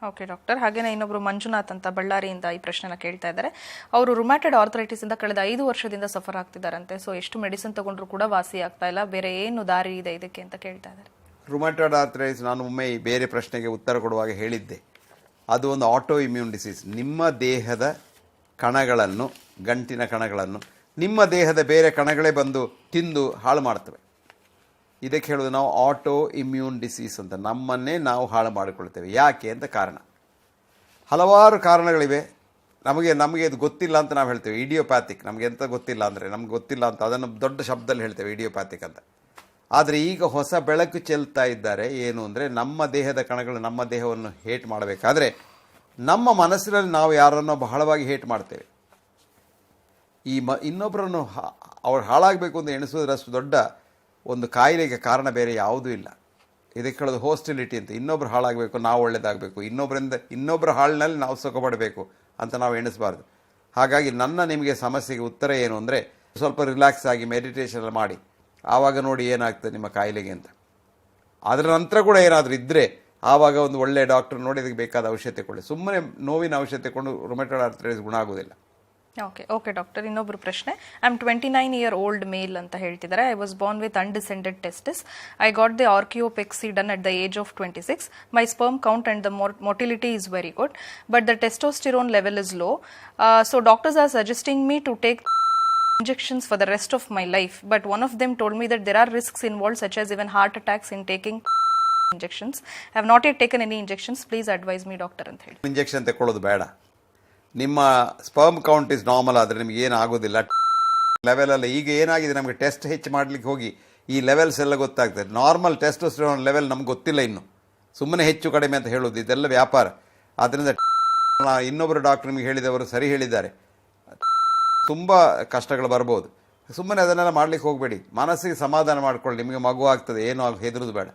Okay doctor. ಹಾಗೇನೆ ಇನ್ನೊಬ್ರು ಮಂಜುನಾಥ್ ಅಂತ ಬಳ್ಳಾರಿಯಿಂದ ಈ ಪ್ರಶ್ನೆನ ಕೇಳ್ತಾ ಇದ್ದಾರೆ. ಅವರು ರುಮ್ಯಾಟೆಡ್ ಆರ್ಥರೈಟಿಸ್ ಇಂದ ಕಳೆದ 5 ವರ್ಷದಿಂದ ಸಫರ್ ಆಗ್ತಿದ್ದಾರಂತೆ. ಸೊ ಎಷ್ಟು ಮೆಡಿಸಿನ್ ತಗೊಂಡ್ರು ಕೂಡ ವಾಸಿ ಆಗ್ತಾ ಇಲ್ಲ, ಬೇರೆ ಏನು ದಾರಿ ಇದೆ ಇದಕ್ಕೆ ಅಂತ ಕೇಳ್ತಾ ಇದ್ದಾರೆ. ರುಮ್ಯಾಟೆಡ್ ಆರ್ಥರೈಟಿಸ್ ನಾನು ಒಮ್ಮೆ ಬೇರೆ ಪ್ರಶ್ನೆಗೆ ಉತ್ತರ ಕೊಡುವಾಗ ಹೇಳಿದ್ದೆ, ಅದು ಒಂದು ಆಟೋ ಇಮ್ಯೂನ್ ಡಿಸೀಸ್. ನಿಮ್ಮ ದೇಹದ ಕಣಗಳನ್ನು, ಗಂಟಿನ ಕಣಗಳನ್ನು ನಿಮ್ಮ ದೇಹದ ಬೇರೆ ಕಣಗಳೇ ಬಂದು ತಿಂದು ಹಾಳು ಮಾಡ್ತವೆ. ಇದಕ್ಕೆ ಹೇಳೋದು ನಾವು ಆಟೋ ಇಮ್ಯೂನ್ ಡಿಸೀಸ್ ಅಂತ. ನಮ್ಮನ್ನೇ ನಾವು ಹಾಳು ಮಾಡಿಕೊಳ್ತೇವೆ. ಯಾಕೆ ಅಂತ ಕಾರಣ, ಹಲವಾರು ಕಾರಣಗಳಿವೆ. ನಮಗೆ ಇದು ಗೊತ್ತಿಲ್ಲ ಅಂತ ನಾವು ಹೇಳ್ತೇವೆ ಇಡಿಯೋಪ್ಯಾಥಿಕ್. ನಮಗೆ ಎಂತ ಗೊತ್ತಿಲ್ಲ ಅಂದರೆ ನಮ್ಗೆ ಗೊತ್ತಿಲ್ಲ ಅಂತ ಅದನ್ನು ದೊಡ್ಡ ಶಬ್ದದಲ್ಲಿ ಹೇಳ್ತೇವೆ ಇಡಿಯೋಪ್ಯಾಥಿಕ್ ಅಂತ. ಆದರೆ ಈಗ ಹೊಸ ಬೆಳಕು ಚೆಲ್ತಾ ಇದ್ದಾರೆ. ಏನು ಅಂದರೆ ನಮ್ಮ ದೇಹದ ಕಣಗಳು ನಮ್ಮ ದೇಹವನ್ನು ಹೇಟ್ ಮಾಡಬೇಕಾದ್ರೆ ನಮ್ಮ ಮನಸ್ಸಿನಲ್ಲಿ ನಾವು ಯಾರನ್ನೋ ಬಹಳವಾಗಿ ಹೇಟ್ ಮಾಡ್ತೇವೆ. ಇನ್ನೊಬ್ಬರನ್ನು ಅವ್ರು ಹಾಳಾಗಬೇಕು ಅಂತ ಎಣಿಸೋದ್ರಷ್ಟು ದೊಡ್ಡ ಒಂದು ಕಾಯಿಲೆಗೆ ಕಾರಣ ಬೇರೆ ಯಾವುದೂ ಇಲ್ಲ. ಇದಕ್ಕೆ ಹೇಳೋದು ಹೋಸ್ಟಿಲಿಟಿ ಅಂತ. ಇನ್ನೊಬ್ರು ಹಾಳಾಗಬೇಕು, ನಾವು ಒಳ್ಳೇದಾಗಬೇಕು, ಇನ್ನೊಬ್ಬರ ಹಾಳಿನಲ್ಲಿ ನಾವು ಸುಖಪಡಬೇಕು ಅಂತ ನಾವು ಎಣಿಸಬಾರ್ದು. ಹಾಗಾಗಿ ನಿಮಗೆ ಸಮಸ್ಯೆಗೆ ಉತ್ತರ ಏನು ಅಂದರೆ ಸ್ವಲ್ಪ ರಿಲ್ಯಾಕ್ಸ್ ಆಗಿ ಮೆಡಿಟೇಷನ್ ಮಾಡಿ, ಆವಾಗ ನೋಡಿ ಏನಾಗ್ತದೆ ನಿಮ್ಮ ಕಾಯಿಲೆಗೆ ಅಂತ. ಅದರ ನಂತರ ಕೂಡ ಏನಾದರೂ ಇದ್ದರೆ ಆವಾಗ ಒಂದು ಒಳ್ಳೆ ಡಾಕ್ಟರ್ ನೋಡಿ ಅದಕ್ಕೆ ಬೇಕಾದ ಔಷಧಿ ಕೊಡಿ. ಸುಮ್ಮನೆ ನೋವಿನ ಔಷಧಿ ತಗೊಂಡು ರುಮ್ಯಾಟೆಡ್ ಆರ್ಥರೈಟಿಸ್ ಗುಣ ಆಗೋದಿಲ್ಲ. Okay doctor. ಇನ್ನೊಬ್ರು ಪ್ರಶ್ನೆ, ಐ ಆಮ್ 29-year-old ಮೇಲ್ ಅಂತ ಹೇಳ್ತಿದ್ದಾರೆ. I was born with undescended testis. I got the orchiopexy done at the age of 26. My sperm count and the motility is very good, but the testosterone level is low. So doctors are suggesting me to take injections for the rest of my life, but one of them told me that there are risks involved such as even heart attacks in taking injections. I have not yet taken any injections. Please advise me doctor ಅಂತ ಹೇಳಿ. Injection ತಗೊಳ್ಳೋದು ಬೇಡ. ನಿಮ್ಮ sperm count is normal ಆದರೆ ನಿಮಗೆ ಏನು ಆಗೋದಿಲ್ಲ. ಲೆವೆಲಲ್ಲ ಈಗ ಏನಾಗಿದೆ, ನಮಗೆ ಟೆಸ್ಟ್ ಹೆಚ್ಚು ಮಾಡಲಿಕ್ಕೆ ಹೋಗಿ ಈ ಲೆವೆಲ್ಸ್ ಎಲ್ಲ ಗೊತ್ತಾಗ್ತದೆ. ನಾರ್ಮಲ್ ಟೆಸ್ಟೋಸ್ಟೆರಾನ್ ಲೆವೆಲ್ ನಮ್ಗೆ ಗೊತ್ತಿಲ್ಲ ಇನ್ನು. ಸುಮ್ಮನೆ ಹೆಚ್ಚು ಕಡಿಮೆ ಅಂತ ಹೇಳೋದು ಇದೆಲ್ಲ ವ್ಯಾಪಾರ. ಆದ್ದರಿಂದ ಇನ್ನೊಬ್ಬರು ಡಾಕ್ಟರ್ ನಿಮಗೆ ಹೇಳಿದವರು ಸರಿ ಹೇಳಿದ್ದಾರೆ, ತುಂಬ ಕಷ್ಟಗಳು ಬರ್ಬೋದು. ಸುಮ್ಮನೆ ಅದನ್ನೆಲ್ಲ ಮಾಡಲಿಕ್ಕೆ ಹೋಗಬೇಡಿ. ಮನಸ್ಸಿಗೆ ಸಮಾಧಾನ ಮಾಡ್ಕೊಳ್ಳಿ, ನಿಮಗೆ ಮಗು ಆಗ್ತದೆ, ಏನೂ ಹೆದರೋದು ಬೇಡ.